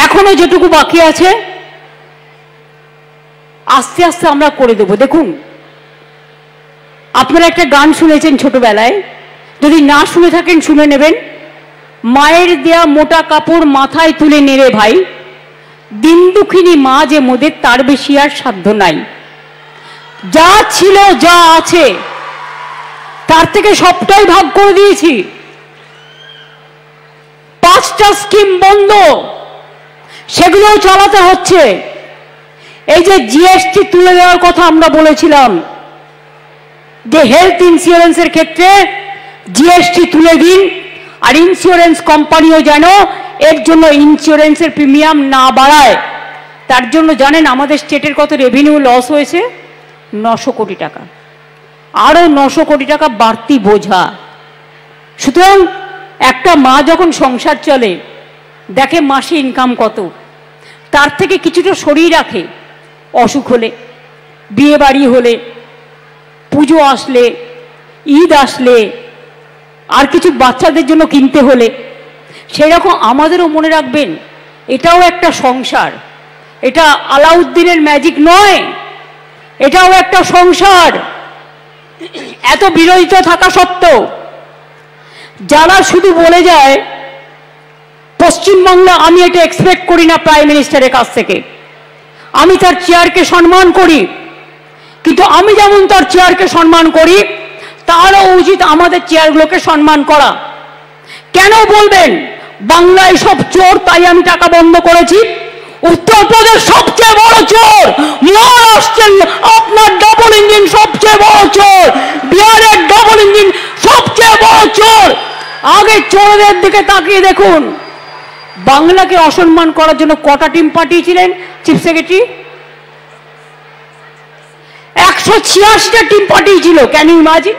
এখনো যেটুকু বাকি আছে আস্তে আস্তে আমরা করে দেব। দেখুন, আপনারা একটা গান শুনেছেন ছোটবেলায়, যদি না শুনে থাকেন শুনে নেবেন। মায়ের দেয়া মোটা কাপড় মাথায় তুলে নেড়ে ভাই, দিন দুঃখিনী মা যে মোদের তার বেশি আর সাধ্য নাই। যা ছিল যা আছে তার থেকে সবটাই ভাগ করে দিয়েছি। 5টা স্কিম বন্ধ, সেগুলোও চালাতে হচ্ছে। এই যে জিএসটি তুলে দেওয়ার কথা আমরা বলেছিলাম, যে হেলথ ইন্স্যুরেন্সের ক্ষেত্রে জিএসটি তুলে দিন, আর ইন্স্যুরেন্স কোম্পানিও যেন এর জন্য ইন্স্যুরেন্সের প্রিমিয়াম না বাড়ায়। তার জন্য জানেন আমাদের স্টেটের কত রেভিনিউ লস হয়েছে? 900 কোটি টাকা। আরও 900 কোটি টাকা বাড়তি বোঝা। সুতরাং একটা মা যখন সংসার চলে, দেখে মাসে ইনকাম কত, তার থেকে কিছুটা সরিয়ে রাখে। অসুখ হলে, বিয়ে বাড়ি হলে, পুজো আসলে, ঈদ আসলে, আর কিছু বাচ্চাদের জন্য কিনতে হলে, সেই রকম আমাদেরও মনে রাখবেন এটাও একটা সংসার। এটা আলাউদ্দিনের ম্যাজিক নয়, এটাও একটা সংসার। এত বিরোধিতা থাকা সত্ত্বেও যারা শুধু বলে যায়, পশ্চিমবাংলা, আমি এটা এক্সপেক্ট করি না প্রাইম মিনিস্টারের কাছ থেকে। আমি তার চেয়ারকে সম্মান করি, কিন্তু আমি যেমন তার চেয়ারকে সম্মান করি, তারও উচিত আমাদের চেয়ারগুলোকে সম্মান করা। কেন বলবেন বাংলায় সব চোর তাই আমি টাকা বন্ধ করেছি? উত্তরপ্রদেশ সবচেয়ে বড় চোর, মহারাষ্ট্রের আপনার ডাবল ইঞ্জিন সবচেয়ে বড় চোর, বিহারের ডাবল ইঞ্জিন সবচেয়ে বড় চোর। আগে চোরদের দিকে তাকিয়ে দেখুন, বাংলাকে অসম্মান করার জন্য কটা টিম পাঠিয়েছিলেন চিফ সেক্রেটারি? 186টা টিম পাঠিয়েছিল। Can you imagine?